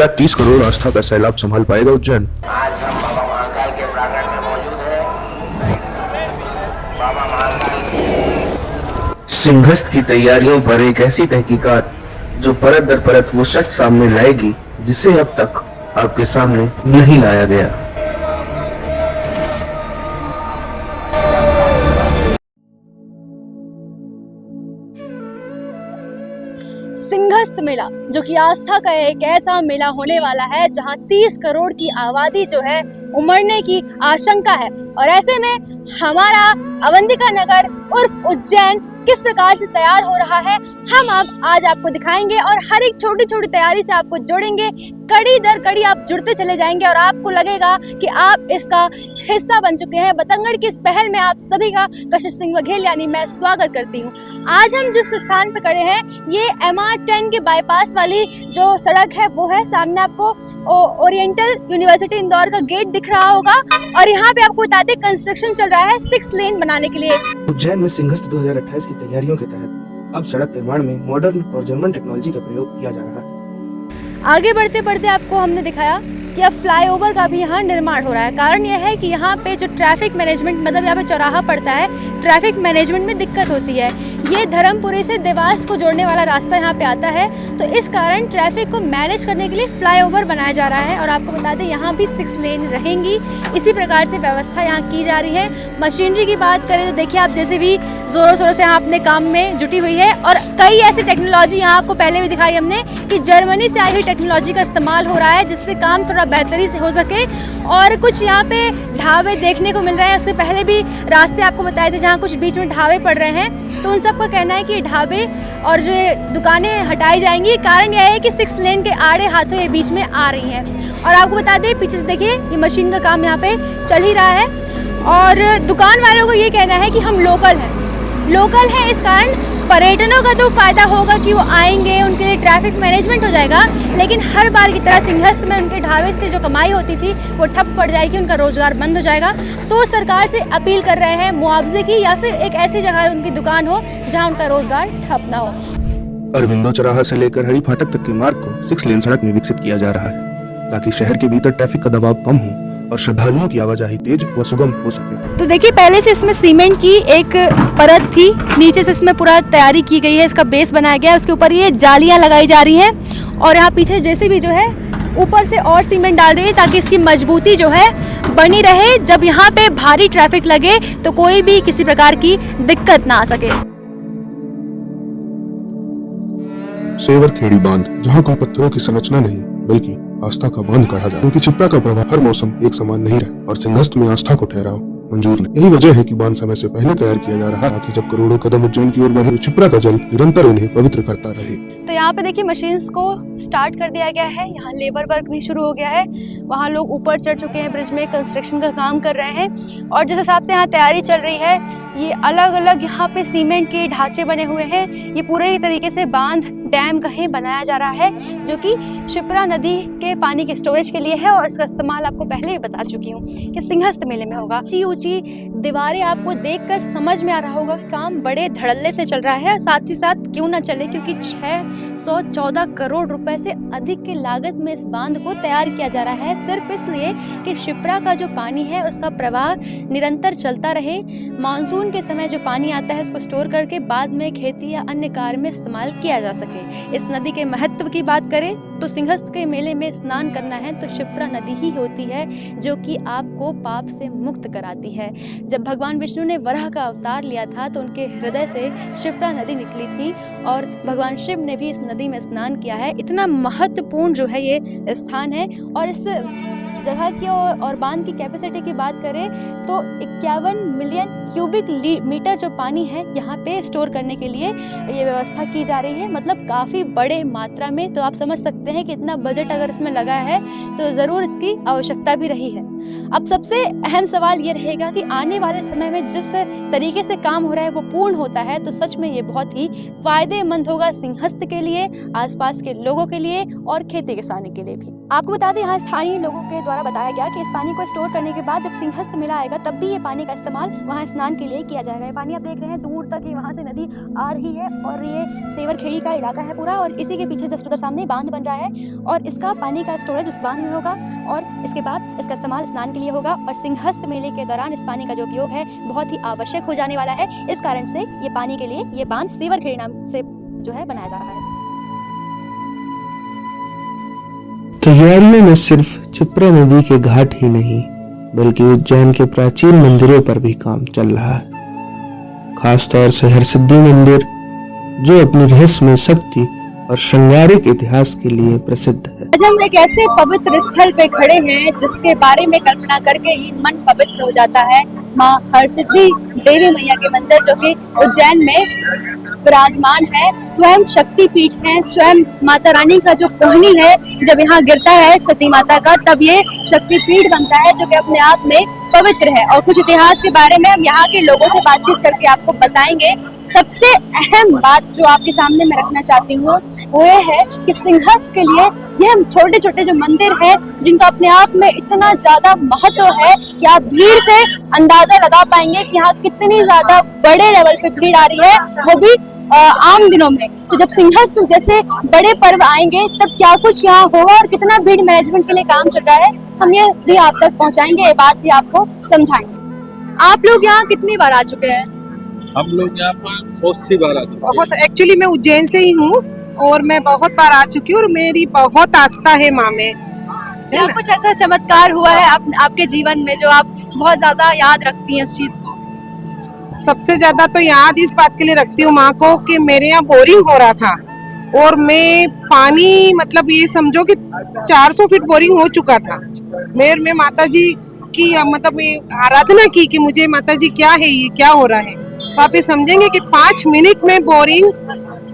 क्या 30 करोड़ आस्था का सैलाब संभाल पाएगा उज्जैन? आज हम बाबा महाकाल के प्रांगण में मौजूद हैं। बाबा महाकाल की सिंहस्थ की तैयारियों पर एक ऐसी तहकीकात जो परत दर परत वो सच सामने लाएगी जिसे अब तक आपके सामने नहीं लाया गया। सिंहस्थ मेला जो कि आस्था का एक ऐसा मेला होने वाला है जहां 30 करोड़ की आबादी जो है उमड़ने की आशंका है। और ऐसे में हमारा अवंतिका नगर उर्फ उज्जैन किस प्रकार से तैयार हो रहा है हम आज आपको दिखाएंगे और हर एक छोटी छोटी तैयारी से आपको जोड़ेंगे। कड़ी दर कड़ी आप जुड़ते चले जाएंगे और आपको लगेगा कि आप इसका हिस्सा बन चुके हैं। बतंगड़ की इस पहल में आप सभी का कशिश सिंह बघेल यानी मैं स्वागत करती हूँ। आज हम जिस स्थान पर खड़े हैं ये MR10 के बाईपास वाली जो सड़क है वो है। सामने आपको ओरिएंटल यूनिवर्सिटी इंदौर का गेट दिख रहा होगा और यहाँ पे आपको बताते कंस्ट्रक्शन चल रहा है 6 लेन बनाने के लिए। उज्जैन में सिंहस्थ 2028 की तैयारियों के तहत अब सड़क निर्माण में मॉडर्न और जर्मन टेक्नोलॉजी का प्रयोग किया जा रहा है। आगे बढ़ते बढ़ते आपको हमने दिखाया कि अब फ्लाईओवर का भी यहाँ निर्माण हो रहा है। कारण यह है कि यहाँ पे जो ट्रैफिक मैनेजमेंट मतलब यहाँ पे चौराहा पड़ता है, ट्रैफिक मैनेजमेंट में दिक्कत होती है। ये धर्मपुरी से देवास को जोड़ने वाला रास्ता यहाँ पे आता है, तो इस कारण ट्रैफिक को मैनेज करने के लिए फ्लाईओवर बनाया जा रहा है। और आपको बता दें यहाँ भी 6 लेन रहेंगी। इसी प्रकार से व्यवस्था यहाँ की जा रही है। मशीनरी की बात करें तो देखिए आप जैसे भी जोरों शोरों से यहाँ अपने काम में जुटी हुई है और कई ऐसी टेक्नोलॉजी यहाँ आपको पहले भी दिखाई हमने कि जर्मनी से आई हुई टेक्नोलॉजी का इस्तेमाल हो रहा है जिससे काम थोड़ा बेहतरी से हो सके। और कुछ यहाँ पे ढाबे देखने को मिल रहे हैं। उससे पहले भी रास्ते आपको बताए थे जहाँ कुछ बीच में ढाबे पड़ रहे हैं, तो उन सबका कहना है कि ढाबे और जो दुकानें हटाई जाएंगी। कारण यह है कि 6 लेन के आड़े हाथों ये बीच में आ रही हैं। और आपको बता दें पीछे से देखिए ये मशीन का काम यहाँ पे चल ही रहा है। और दुकान वालों को ये कहना है कि हम लोकल हैं, इस कारण पर्यटनों का तो फायदा होगा कि वो आएंगे, उनके लिए ट्रैफिक मैनेजमेंट हो जाएगा। लेकिन हर बार की तरह सिंहस्थ में उनके ढाबे से जो कमाई होती थी वो ठप पड़ जाएगी, उनका रोजगार बंद हो जाएगा। तो सरकार से अपील कर रहे हैं मुआवजे की या फिर एक ऐसी जगह उनकी दुकान हो जहां उनका रोजगार ठप ना हो। अरविंदो चौराहा से लेकर हरी फाटक तक के मार्ग को 6 लेन सड़क में विकसित किया जा रहा है ताकि शहर के भीतर ट्रैफिक का दबाव कम हो और श्रद्धालुओं की आवाजाही तेज व सुगम हो सके। तो देखिए पहले से इसमें सीमेंट की एक परत थी, नीचे से इसमें पूरा तैयारी की गई है, इसका बेस बनाया गया है, उसके ऊपर ये जालियां लगाई जा रही हैं और यहाँ पीछे जैसे भी जो है ऊपर से और सीमेंट डाल रही है ताकि इसकी मजबूती जो है बनी रहे। जब यहाँ पे भारी ट्रैफिक लगे तो कोई भी किसी प्रकार की दिक्कत ना आ सके। सेवर खेड़ी बांध जहाँ कोई पत्थरों की संरचना नहीं बल्कि आस्था का बांध काढ़ा जाए, क्योंकि क्षिप्रा का प्रवाह हर मौसम एक समान नहीं रहा और सिंहस्थ में आस्था को ठहराव मंजूर नहीं। यही वजह है कि बांध समय से पहले तैयार किया जा रहा है ताकि जब करोड़ों कदम उज्जैन की ओर बढ़े तो क्षिप्रा का जल निरंतर उन्हें पवित्र करता रहे। तो यहाँ पे देखिए मशीन्स को स्टार्ट कर दिया गया है, यहाँ लेबर वर्क भी शुरू हो गया है। वहाँ लोग ऊपर चढ़ चुके हैं, ब्रिज में कंस्ट्रक्शन का काम कर रहे हैं। और जिस हिसाब से यहाँ तैयारी चल रही है ये अलग अलग यहाँ पे सीमेंट के ढांचे बने हुए हैं। ये पूरे तरीके से बांध डैम कहीं बनाया जा रहा है जो कि क्षिप्रा नदी के पानी के स्टोरेज के लिए है और इसका इस्तेमाल आपको पहले ही बता चुकी हूँ कि सिंहस्थ मेले में होगा। ऊंची दीवारें आपको देखकर समझ में आ रहा होगा कि काम बड़े धड़ल्ले से चल रहा है। साथ ही साथ क्यों ना चले, क्योंकि 614 करोड़ रुपए से अधिक की लागत में इस बांध को तैयार किया जा रहा है, सिर्फ इसलिए कि क्षिप्रा का जो पानी है उसका प्रवाह निरंतर चलता रहे। मानसून के समय जो पानी आता है उसको स्टोर करके बाद में खेती या अन्य कार्य में इस्तेमाल किया जा सके। इस नदी के महत्व की बात करें तो सिंहस्थ के मेले में स्नान करना है तो क्षिप्रा नदी ही होती है जो कि आपको पाप से मुक्त कराती है। जब भगवान विष्णु ने वराह का अवतार लिया था तो उनके हृदय से क्षिप्रा नदी निकली थी और भगवान शिव ने भी इस नदी में स्नान किया है। इतना महत्वपूर्ण जो है ये स्थान है। और इस जगह की और बांध की कैपेसिटी की बात करें तो 51 मिलियन क्यूबिक मीटर जो पानी है यहाँ पे स्टोर करने के लिए ये व्यवस्था की जा रही है, मतलब काफ़ी बड़े मात्रा में। तो आप समझ सकते हैं कि इतना बजट अगर इसमें लगा है तो ज़रूर इसकी आवश्यकता भी रही है। अब सबसे अहम सवाल ये रहेगा कि आने वाले समय में जिस तरीके से काम हो रहा है वो पूर्ण होता है तो सच में ये बहुत ही फायदेमंद होगा सिंहस्थ के लिए, आसपास के लोगों के लिए और खेती किसानी के लिए भी। आपको बता दें यहाँ स्थानीय लोगों के द्वारा बताया गया कि इस पानी को स्टोर करने के बाद जब सिंहस्थ मेला आएगा तब भी ये पानी का इस्तेमाल वहाँ स्नान के लिए किया जाएगा। ये पानी आप देख रहे हैं दूर तक ये वहाँ से नदी आ रही है और ये सेवर खेड़ी का इलाका है पूरा, और इसी के पीछे जस्ट उधर सामने बांध बन रहा है और इसका पानी का स्टोरेज उस बांध में होगा और इसके बाद इसका इस्तेमाल स्नान के लिए होगा। और सिंहस्थ मेले के दौरान इस पानी का जो उपयोग है बहुत ही आवश्यक हो जाने वाला है। इस कारण से ये पानी के लिए ये बांध सेवर खेड़ी नाम से जो है बनाया जा रहा है। तैयारियों में सिर्फ क्षिप्रा नदी के घाट ही नहीं बल्कि उज्जैन के प्राचीन मंदिरों पर भी काम चल रहा है। खासतौर से हरसिद्धि मंदिर जो अपनी रहस्यमय शक्ति और श्रृंगारिक इतिहास के लिए प्रसिद्ध है। आज हम एक ऐसे पवित्र स्थल पे खड़े हैं जिसके बारे में कल्पना करके ही मन पवित्र हो जाता है। माँ हरसिद्धि देवी मैया के मंदिर जो कि उज्जैन में विराजमान है, स्वयं शक्ति पीठ है, स्वयं माता रानी का जो कोहनी है जब यहाँ गिरता है सती माता का तब ये शक्ति पीठ बनता है जो कि अपने आप में पवित्र है। और कुछ इतिहास के बारे में हम यहाँ के लोगों से बातचीत करके आपको बताएंगे। सबसे अहम बात जो आपके सामने मैं रखना चाहती हूँ वो ये है कि सिंहस्थ के लिए यह छोटे छोटे जो मंदिर हैं जिनका अपने आप में इतना ज्यादा महत्व है कि आप भीड़ से अंदाजा लगा पाएंगे कि यहाँ कितनी ज्यादा बड़े लेवल पे भीड़ आ रही है, वो भी आम दिनों में। तो जब सिंहस्थ जैसे बड़े पर्व आएंगे तब क्या कुछ यहाँ होगा और कितना भीड़ मैनेजमेंट के लिए काम चल रहा है हम ये भी आप तक पहुँचाएंगे, ये बात भी आपको समझाएंगे। आप लोग यहाँ कितनी बार आ चुके हैं? हम लोग यहाँ पर बहुत सी बार आ चुके हैं। बहुत एक्चुअली मैं उज्जैन से ही हूँ और मैं बहुत बार आ चुकी हूँ और मेरी बहुत आस्था है माँ में। क्या कुछ ऐसा चमत्कार हुआ है आपके जीवन में जो आप बहुत ज्यादा याद रखती हैं उस चीज को? सबसे ज्यादा तो याद इस बात के लिए रखती हूँ माँ को कि मेरे यहाँ बोरिंग हो रहा था और मैं पानी मतलब ये समझो कि 400 फीट बोरिंग हो चुका था। मैं माता जी की मतलब आराधना की कि मुझे माता जी क्या है ये क्या हो रहा है, तो आप ये समझेंगे कि 5 मिनट में बोरिंग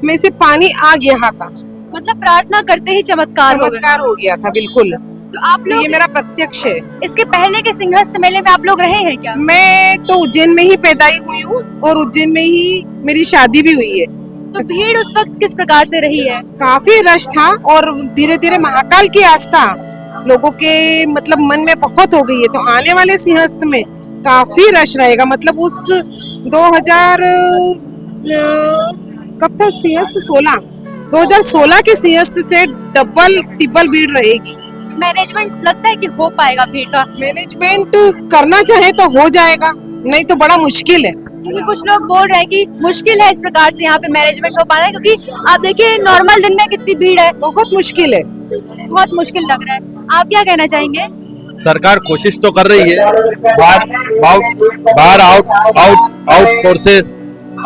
में से पानी आ गया था। मतलब प्रार्थना करते ही चमत्कार हो गया था बिल्कुल। तो आप लोग ये मेरा प्रत्यक्ष है। इसके पहले के सिंहस्थ मेले में आप लोग रहे हैं क्या? मैं तो उज्जैन में ही पैदाई हुई हूँ और उज्जैन में ही मेरी शादी भी हुई है। तो भीड़ उस वक्त किस प्रकार से रही है? काफी रश था और धीरे धीरे महाकाल की आस्था लोगों के मतलब मन में बहुत हो गई है। तो आने वाले सिंहस्थ में काफी रश रहेगा। मतलब उस 2000 कब था सिंहस्थ 2016 के सिंहस्थ से डबल ट्रिपल भीड़ रहेगी। मैनेजमेंट लगता है कि हो पाएगा भीड़ का? मैनेजमेंट करना चाहे तो हो जाएगा, नहीं तो बड़ा मुश्किल है। क्योंकि कुछ लोग बोल रहे हैं कि मुश्किल है इस प्रकार से यहाँ पे मैनेजमेंट हो पाना है, क्योंकि आप देखिए नॉर्मल दिन में कितनी भीड़ है। बहुत मुश्किल है, बहुत मुश्किल लग रहा है। आप क्या कहना चाहेंगे? सरकार कोशिश तो कर रही है, बाहर out forces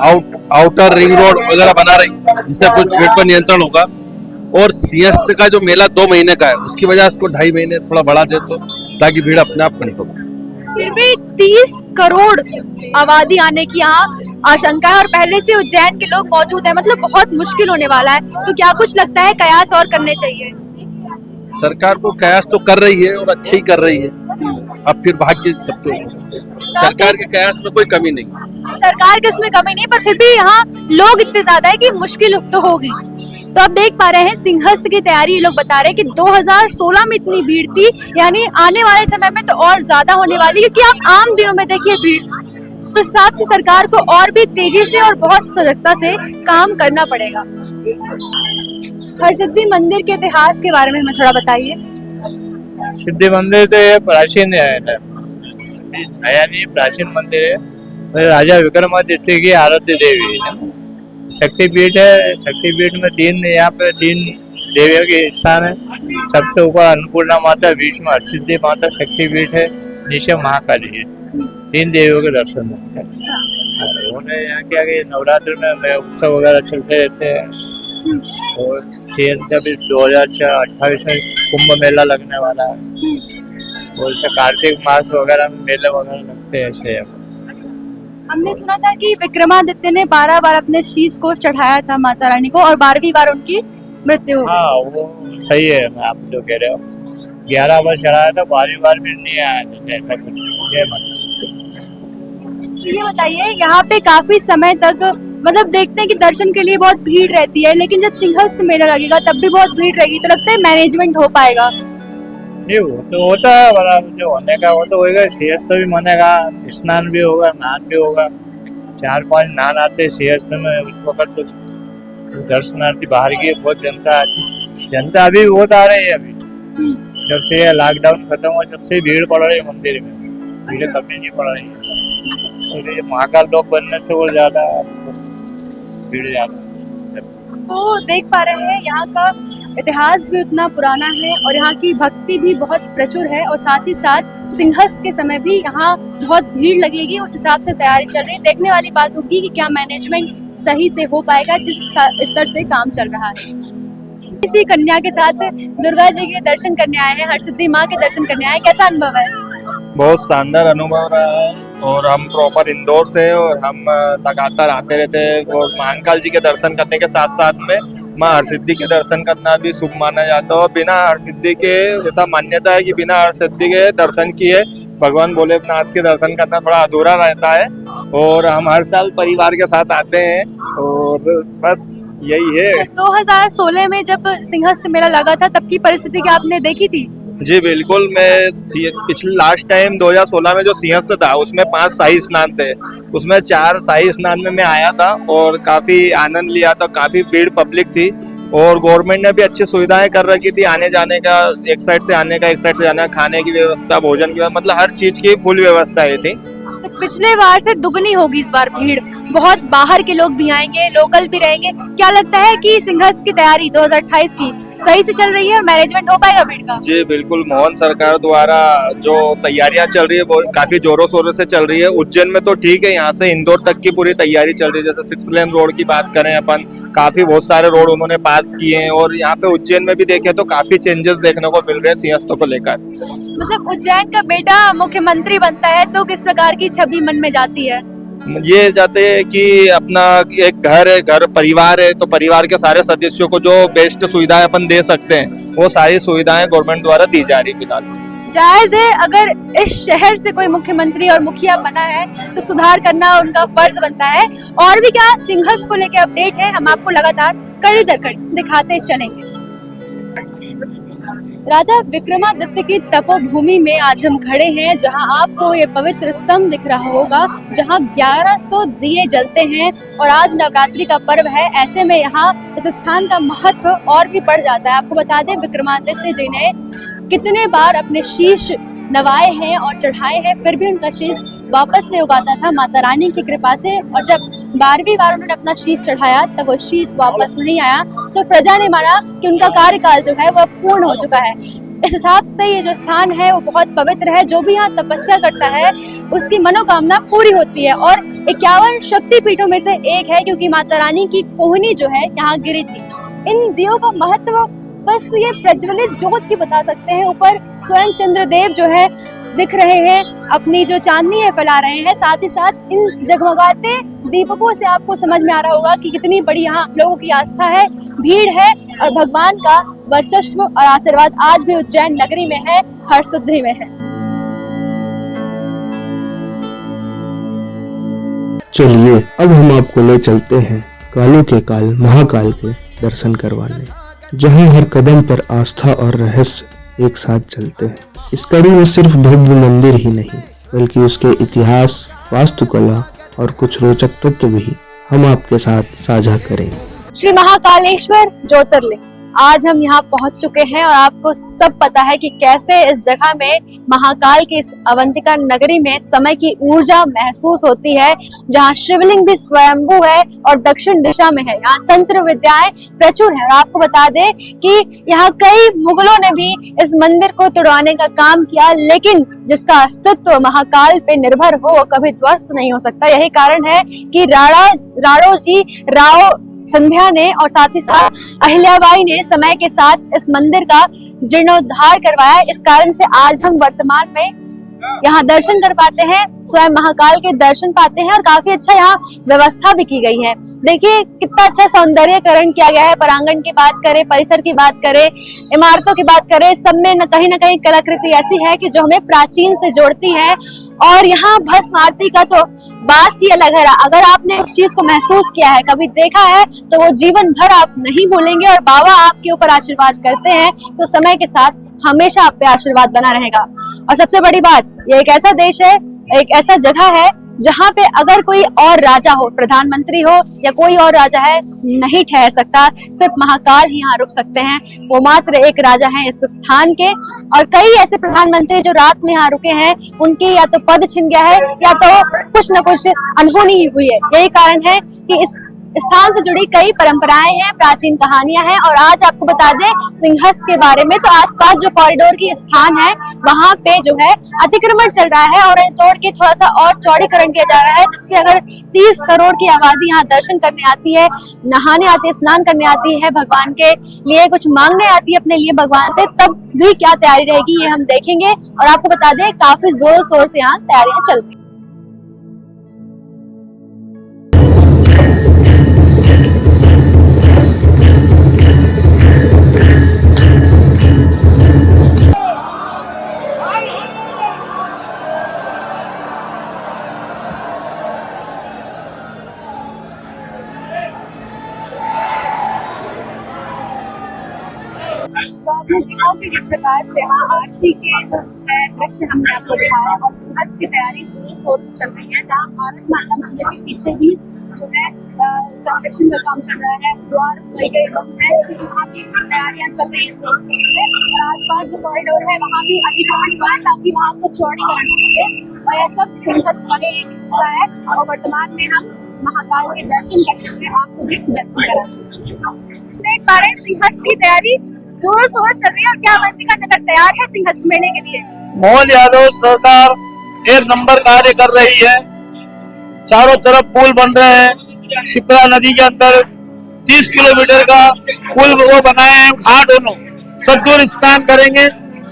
outer ring road वगैरह बना रही जिससे कुछ भीड़ पर नियंत्रण होगा। और सिंहस्थ का जो मेला 2 महीने का है उसकी वजह से उसको 2.5 महीने थोड़ा बढ़ा दे तो ताकि भीड़ अपने आप कंट्रोल हो। फिर भी 30 करोड़ आबादी आने की यहाँ आशंका है और पहले से उज्जैन के लोग मौजूद हैं, मतलब बहुत मुश्किल होने वाला है। तो क्या कुछ लगता है कयास और करने चाहिए? सरकार को कयास तो कर रही है और अच्छी ही कर रही है। अब फिर भाग्य सबके सरकार के कयास में कोई कमी नहीं। सरकार के उसमें कमी नहीं, पर फिर भी यहाँ लोग इतने ज्यादा है कि मुश्किल तो होगी। तो आप देख पा रहे हैं सिंहस्थ की तैयारी, ये लोग बता रहे हैं कि 2016 में इतनी भीड़ थी, यानी आने वाले समय में तो और ज्यादा होने वाली, क्योंकि आप आम दिनों में देखिए भीड़। तो इस हिसाब से सरकार को और भी तेजी से और बहुत सजगता से काम करना पड़ेगा। हरसिद्धि मंदिर के इतिहास के बारे में हमें थोड़ा बताइए। सिद्धि मंदिर तो ये प्राचीन है, नया नहीं, प्राचीन मंदिर है। राजा विक्रमादित्य की आराध्य देवी है, शक्तिपीठ है। शक्तिपीठ में 3 यहाँ पे 3 देवियों के स्थान है। सबसे ऊपर अन्नपूर्णा माता, बीच में हरसिद्धि माता शक्तिपीठ है, नीचे महाकाली है। 3 देवियों के दर्शन है। उन्होंने यहाँ क्या कि नवरात्र में उत्सव वगैरह चलते रहते हैं और सिंहस्थ भी 2028 में कुंभ मेला लगने वाला है और इसे कार्तिक मास वगैरह में मेले वगैरह लगते हैं ऐसे। हमने सुना था कि विक्रमादित्य ने 12 बार अपने शीश को चढ़ाया था माता रानी को और 12वीं बार उनकी मृत्यु हुई। हाँ वो सही है, आप जो कह रहे हो। 11 बार चढ़ाया था, 12वीं बार भी नहीं आया था, ऐसा कुछ ये मतलब। ये बताइए, यहाँ पे काफी समय तक मतलब देखते हैं कि दर्शन के लिए बहुत भीड़ रहती है, लेकिन जब सिंहस्थ मेला लगेगा तब भी बहुत भीड़ रहेगी, तो लगता है मैनेजमेंट हो पाएगा? नहीं, वो तो होता है, बड़ा जो होने का वो तो होएगा। सिंहस्थ भी बनेगा, स्नान भी होगा, स्नान भी होगा। 4-5 नान आते सिंहस्थ में उस वक्त, तो दर्शनार्थी बाहर की बहुत जनता आती। जनता अभी बहुत आ रही है। अभी जब से लॉकडाउन खत्म हुआ तब से भीड़ पड़ रही है मंदिर में, भीड़ कभी नहीं पड़ रही है। तो महाकाल लोग बनने से वो ज्यादा भीड़ ज्यादा। तो देख पा रहे हैं यहाँ का इतिहास भी उतना पुराना है और यहाँ की भक्ति भी बहुत प्रचुर है, और साथ ही साथ सिंहस्थ के समय भी यहाँ बहुत भीड़ लगेगी, उस हिसाब से तैयारी चल रही है। देखने वाली बात होगी कि क्या मैनेजमेंट सही से हो पाएगा जिस स्तर से काम चल रहा है। इसी कन्या के साथ दुर्गा जी के दर्शन करने आए हैं, हरसिद्धि माँ के दर्शन करने आए हैं, कैसा अनुभव है? बहुत शानदार अनुभव रहा है, और हम प्रॉपर इंदौर से, और हम लगातार आते रहते हैं। और महाकाल जी के दर्शन करने के साथ साथ में माँ हरसिद्धि के दर्शन करना भी शुभ माना जाता है। और बिना हरसिद्धि के, ऐसा मान्यता है कि बिना हरसिद्धि के दर्शन किए भगवान भोलेनाथ के दर्शन करना थोड़ा अधूरा रहता है। और हम हर साल परिवार के साथ आते हैं, और बस यही है। 2016 में जब सिंहस्थ मेला लगा था तब की परिस्थिति क्या आपने देखी थी? जी बिल्कुल, मैं पिछले लास्ट टाइम 2016 में जो सिंहस्थ था उसमें 5 शाही स्नान थे, उसमें 4 शाही स्नान में मैं आया था और काफी आनंद लिया था। काफी भीड़ पब्लिक थी, और गवर्नमेंट ने भी अच्छी सुविधाएं कर रखी थी, आने जाने का, एक साइड से आने का, एक साइड से जाना, खाने की व्यवस्था, भोजन की व्यवस्था, मतलब हर चीज की फुल व्यवस्था थी। तो पिछले बार से दुगनी होगी इस बार भीड़, बहुत बाहर के लोग भी आएंगे, लोकल भी रहेंगे। क्या लगता है कि सिंहस्थ की तैयारी 2028 की सही से चल रही है और मैनेजमेंट हो पाएगा भीड़ का? जी बिल्कुल, मोहन सरकार द्वारा जो तैयारियां चल रही है वो काफी जोरों शोरों से चल रही है। उज्जैन में तो ठीक है, यहाँ से इंदौर तक की पूरी तैयारी चल रही है। जैसे 6 लेन रोड की बात करें अपन, काफी बहुत सारे रोड उन्होंने पास किए हैं, और यहाँ पे उज्जैन में भी देखें तो काफी चेंजेस देखने को मिल रहे हैं सिंहस्थों को लेकर। मतलब उज्जैन का बेटा मुख्यमंत्री बनता है तो किस प्रकार की छवि मन में जाती है? ये जाते हैं कि अपना एक घर है, घर परिवार है, तो परिवार के सारे सदस्यों को जो बेस्ट सुविधाएं अपन दे सकते हैं वो सारी सुविधाएं गवर्नमेंट द्वारा दी जा रही फिलहाल। जायज है, अगर इस शहर से कोई मुख्यमंत्री और मुखिया बना है तो सुधार करना उनका फर्ज बनता है। और भी क्या सिंहस्थ को लेकर अपडेट है, हम आपको लगातार कड़ी दर कड़ी दिखाते चलेंगे। राजा विक्रमादित्य की तपोभूमि में आज हम खड़े हैं, जहां आपको ये पवित्र स्तंभ दिख रहा होगा, जहां 1100 दिए जलते हैं, और आज नवरात्रि का पर्व है। ऐसे में यहाँ इस स्थान का महत्व और भी बढ़ जाता है। आपको बता दें, विक्रमादित्य जी ने कितने बार अपने शीश नवाए हैं और चढ़ाए हैं, फिर भी उनका शीश वापस से उगाता था माता रानी की कृपा से। और जब 12वीं बार उन्होंने अपना शीश चढ़ाया तब वो शीश वापस नहीं आया, तो प्रजा ने माना कि उनका कार्यकाल जो है वो पूर्ण हो चुका है। इस हिसाब से ये जो स्थान है वो बहुत पवित्र है। जो भी यहाँ तपस्या करता है उसकी मनोकामना पूरी होती है, और 51 शक्तिपीठों में से एक है, क्योंकि माता रानी की कोहनी जो है यहाँ गिरी थी। इन दियों का महत्व बस ये प्रज्वलित ज्योत ही बता सकते हैं। ऊपर स्वयं चंद्रदेव जो है दिख रहे हैं, अपनी जो चांदनी है फैला रहे हैं। साथ ही साथ इन जगमगाते दीपकों से आपको समझ में आ रहा होगा कि कितनी बड़ी यहाँ लोगों की आस्था है, भीड़ है, और भगवान का वर्चस्व और आशीर्वाद आज भी उज्जैन नगरी में है, हरसिद्धि में है। चलिए अब हम आपको ले चलते हैं कालों के काल महाकाल के दर्शन करवाने, जहां हर कदम पर आस्था और रहस्य एक साथ चलते हैं। इस कड़ी में सिर्फ भव्य मंदिर ही नहीं, बल्कि उसके इतिहास, वास्तुकला और कुछ रोचक तत्व भी हम आपके साथ साझा करेंगे। श्री महाकालेश्वर ज्योतिर्लिंग, आज हम यहाँ पहुँच चुके हैं, और आपको सब पता है कि कैसे इस जगह में महाकाल की इस अवंतिका नगरी में समय की ऊर्जा महसूस होती है, जहाँ शिवलिंग भी स्वयंभू है और दक्षिण दिशा में है। यहाँ तंत्र विद्याएं प्रचुर है, और आपको बता दें कि यहाँ कई मुगलों ने भी इस मंदिर को तुड़वाने का काम किया, लेकिन जिसका अस्तित्व महाकाल पे निर्भर हो वो कभी ध्वस्त नहीं हो सकता। यही कारण है कि राणो संध्या ने और साथ ही साथ अहिल्याबाई ने समय के साथ इस मंदिर का जीर्णोद्धार करवाया। इस कारण से आज हम वर्तमान में यहाँ दर्शन कर पाते हैं, स्वयं महाकाल के दर्शन पाते हैं और काफी अच्छा यहाँ व्यवस्था भी की गई है। देखिए कितना अच्छा सौंदर्यकरण किया गया है। प्रांगण की बात करें, परिसर की बात करें, इमारतों की बात करें, सब में न कहीं कलाकृति ऐसी है कि जो हमें प्राचीन से जोड़ती है। और यहाँ भस्म आरती का तो बात ही अलग है। अगर आपने उस चीज को महसूस किया है, कभी देखा है, तो वो जीवन भर आप नहीं भूलेंगे। और बाबा आपके ऊपर आशीर्वाद करते हैं तो समय के साथ हमेशा आप पे आशीर्वाद बना रहेगा। और सबसे बड़ी बात, ये एक ऐसा देश है, एक ऐसा जगह है जहाँ पे अगर कोई और राजा हो, प्रधानमंत्री हो या कोई और राजा है, नहीं ठहर सकता, सिर्फ महाकाल ही यहाँ रुक सकते हैं। वो मात्र एक राजा हैं इस स्थान के। और कई ऐसे प्रधानमंत्री जो रात में यहाँ रुके हैं, उनकी या तो पद छिन गया है या तो कुछ न कुछ अनहोनी ही हुई है। यही कारण है कि इस स्थान से जुड़ी कई परंपराएं हैं, प्राचीन कहानियां हैं। और आज आपको बता दें सिंहस्थ के बारे में, तो आसपास जो कॉरिडोर की स्थान है वहां पे जो है अतिक्रमण चल रहा है और तोड़ के थोड़ा सा और चौड़ीकरण किया जा रहा है, जिससे अगर 30 करोड़ की आबादी यहाँ दर्शन करने आती है, नहाने आती है, स्नान करने आती है, भगवान के लिए कुछ मांगने आती है अपने लिए भगवान से, तब भी क्या तैयारी रहेगी ये हम देखेंगे। और आपको बता दें काफी जोरों शोर से यहाँ तैयारियां चल रही है। तो आपने देखा कि किस प्रकार से यहाँ आरती के जो है दृश्य हमने आपको दिखाया और सिंहस्थ की तैयारी जोरों शोर से चल रही है। जहाँ भारत माता मंदिर के पीछे भी जो है कंस्ट्रक्शन का काम चल रहा है, द्वार कई लोग हैं, वहाँ भी तैयारियां चल रही है जोरों शोर से। और आसपास जो कॉरिडोर है वहाँ भी अतिक्रमण हुआ है ताकि वहाँ से चौड़ीकरण हो सके। और यह सब सिंहस्थ का एक हिस्सा है। और वर्तमान में हम महाकाल के दर्शन करते हुए आपको भी दर्शन कराएंगे। देख पा रहे हैं सिंहस्थ की तैयारी जोरों शोर चल रही है। और क्या अवंतिका नगर तैयार है सिंहस्थ मेले के लिए? मोहन यादव सरकार एक नंबर कार्य कर रही है। चारों तरफ पुल बन रहे हैं। शिप्रा नदी के अंदर 30 किलोमीटर का पुल वो बनाए हैं। घाट दोनों सब दूर स्नान करेंगे।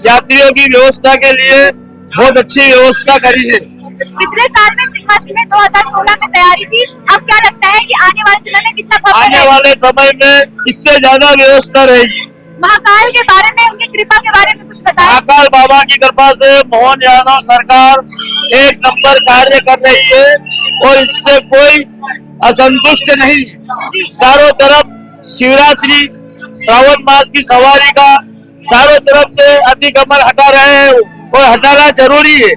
यात्रियों की व्यवस्था के लिए बहुत अच्छी व्यवस्था करी है। पिछले साल में सिंहस्थ में 2016 में तैयारी थी। अब क्या लगता है कि आने वाले समय में कितना भव्य आने वाले समय में इससे ज्यादा व्यवस्था रहेगी। महाकाल के बारे में, उनकी कृपा के बारे में कुछ बताएं। महाकाल बाबा की कृपा से मोहन यादव सरकार एक नंबर कार्य कर रही है और इससे कोई असंतुष्ट नहीं। चारों तरफ शिवरात्रि श्रावण मास की सवारी का चारों तरफ से अतिक्रमण हटा रहे हैं और हटाना जरूरी है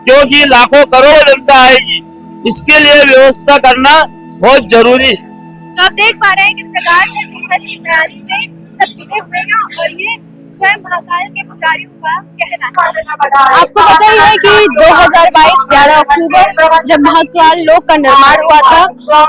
क्योंकि लाखों करोड़ों जनता आएगी। इसके लिए व्यवस्था करना बहुत जरूरी है। तो आप देख पा रहे हैं किस प्रकार से सिंहस्थ की तैयारी में सब जुटे हुए हैं। और ये स्वयं महाकाल के पुजारियों का कहना है। आपको पता ही है कि 2022 11 अक्टूबर जब महाकाल लोक का निर्माण हुआ था,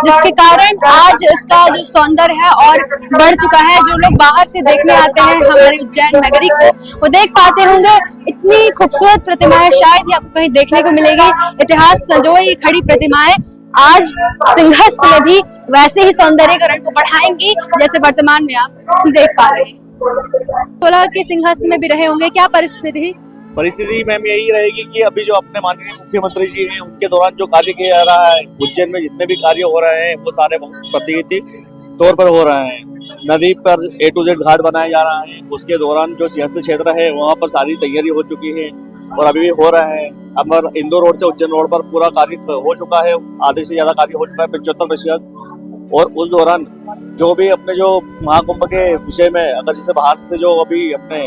जिसके कारण आज इसका जो सौंदर्य है और बढ़ चुका है। जो लोग बाहर से देखने आते हैं हमारी उज्जैन नगरी को, वो देख पाते होंगे इतनी खूबसूरत प्रतिमाएं शायद ही आपको कहीं देखने को मिलेगी। इतिहास संजोई खड़ी प्रतिमाएं आज सिंहस्थ में भी वैसे ही सौंदर्यकरण को बढ़ाएंगी जैसे वर्तमान में आप देख पा रहे हैं। बोला कि सिंहस्थ में भी रहे होंगे, क्या परिस्थिति मैम यही रहेगी कि अभी जो अपने माननीय मुख्यमंत्री जी हैं उनके दौरान जो कार्य किया जा रहा है, उज्जैन में जितने भी कार्य हो रहे हैं वो सारे प्रतिनिधि तौर पर हो रहे हैं। नदी पर A to Z घाट बनाया जा रहा है। उसके दौरान जो सिंहस्थ क्षेत्र है वहाँ पर सारी तैयारी हो चुकी है और अभी भी हो रहा है। अब इंदौर रोड से उज्जैन रोड पर पूरा कार्य हो चुका है, आधे से ज्यादा कार्य हो चुका है, 75%। और उस दौरान जो भी अपने जो महाकुंभ के विषय में अगर जैसे बाहर से जो अभी अपने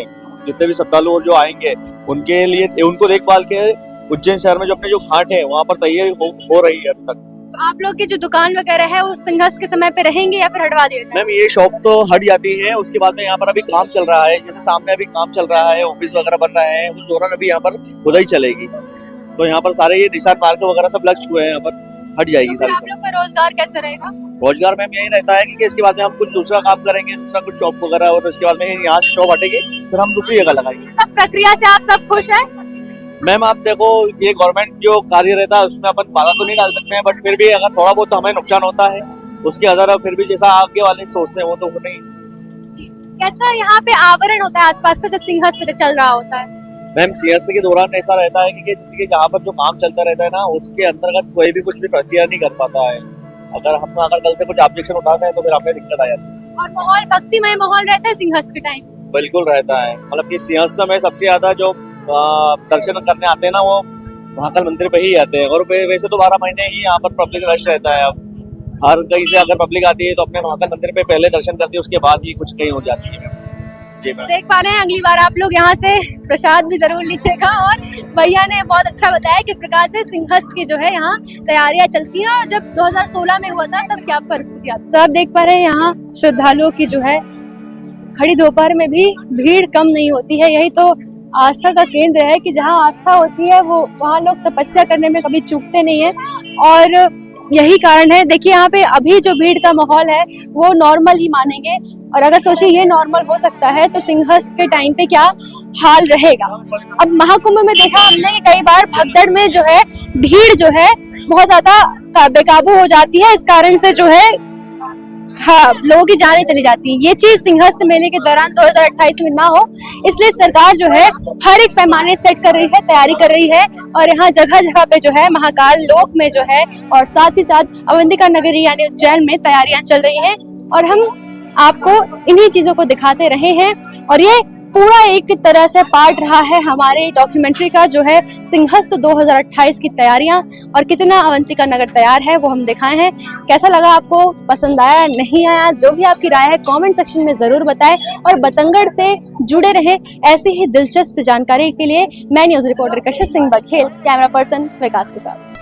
जितने भी श्रद्धालु जो आएंगे उनके लिए उनको देखभाल के उज्जैन शहर में जो अपने जो घाट है वहाँ पर तैयारी हो रही है अभी तक। तो आप लोग की जो दुकान वगैरह है वो सिंहस्थ के समय पे रहेंगे या फिर हटवा दिए? मैम ये शॉप तो हट जाती है, उसके बाद में यहाँ पर अभी काम चल रहा है। जैसे सामने अभी काम चल रहा है, ऑफिस वगैरह बन रहा है, उस दौरान अभी यहाँ पर खुदाई चलेगी। तो यहाँ पर सारे ये निशान मार्ग वगैरह सब लग चुके हैं, यहाँ पर हट जाएगी सारी। आप लोग का रोजगार कैसे रहेगा? रोजगार मैम यही रहता है कि इसके बाद में हम कुछ दूसरा काम करेंगे, दूसरा कुछ शॉप वगैरह, और उसके बाद में यहाँ से शॉप हटेगी फिर हम दूसरी जगह लगाएंगे। सब प्रक्रिया से आप सब खुश हैं? मैम आप देखो ये गवर्नमेंट जो कार्य रहता है उसमें अपन बाधा तो नहीं डाल सकते हैं, बट फिर भी अगर थोड़ा बहुत तो हमें नुकसान होता है उसके अदर फिर भी जैसा आगे वाले सोचते हैं वो तो नहीं। कैसा यहाँ पे आवरण होता है आसपास का जब सिंहस्थ चल रहा होता है? मैम सिंहस्थ के दौरान ऐसा रहता है कि किसी के जहाँ पर जो काम चलता रहता है ना उसके अंतर्गत कोई भी कुछ भी प्रक्रिया नहीं कर पाता है। अगर कल से कुछ ऑब्जेक्शन उठाते हैं तो फिर हमें दिक्कत आ जाती है। और माहौल भक्तिमय माहौल रहता है सिंहस्थ के टाइम। बिल्कुल रहता है, मतलब कि सिंहस्थ में सबसे ज्यादा जो दर्शन करने आते हैं ना वो महाकाल मंदिर पे ही आते हैं। और वैसे तो 12 महीने ही यहाँ पर पब्लिक रश रहता है। अब हर कहीं से अगर पब्लिक आती है तो अपने महाकाल मंदिर पे पहले दर्शन करती है, उसके बाद ही कुछ कहीं हो जाती है। जी मैम। देख पा रहे हैं अगली बार आप लोग यहाँ से प्रसाद भी जरूर लीजिएगा। और भैया ने बहुत अच्छा बताया किस प्रकार से सिंहस्थ की जो है यहाँ तैयारियां चलती हैं। और जब 2016 में हुआ था तब क्या परिस्थिति आती। तो आप देख पा रहे हैं यहाँ श्रद्धालुओं की जो है खड़ी दोपहर में भी भीड़ कम नहीं होती है। यही तो आस्था का केंद्र है कि जहाँ आस्था होती है वो वहाँ लोग तपस्या करने में कभी चूकते नहीं है। और यही कारण है, देखिए यहाँ पे अभी जो भीड़ का माहौल है वो नॉर्मल ही मानेंगे। और अगर सोचिए ये नॉर्मल हो सकता है तो सिंहस्थ के टाइम पे क्या हाल रहेगा। अब महाकुंभ में देखा हमने कि कई बार भगदड़ में जो है भीड़ जो है बहुत ज्यादा बेकाबू हो जाती है। इस कारण से जो है हाँ लोगों की जानें चली जाती हैं। ये चीज सिंहस्थ मेले के दौरान 2028 में ना हो, इसलिए सरकार जो है हर एक पैमाने सेट कर रही है, तैयारी कर रही है। और यहाँ जगह जगह पे जो है महाकाल लोक में जो है और साथ ही साथ अवंतिका नगरी यानी उज्जैन में तैयारियां चल रही हैं। और हम आपको इन्हीं चीजों को दिखाते रहे हैं। और ये पूरा एक तरह से पार्ट रहा है हमारे डॉक्यूमेंट्री का जो है सिंहस्थ 2028 की तैयारियां और कितना अवंतिका नगर तैयार है वो हम दिखाए हैं। कैसा लगा आपको, पसंद आया नहीं आया, जो भी आपकी राय है कमेंट सेक्शन में जरूर बताएं। और बतंगड़ से जुड़े रहे ऐसी ही दिलचस्प जानकारी के लिए मैं न्यूज रिपोर्टर कशिश सिंह बघेल, कैमरा पर्सन विकास के साथ।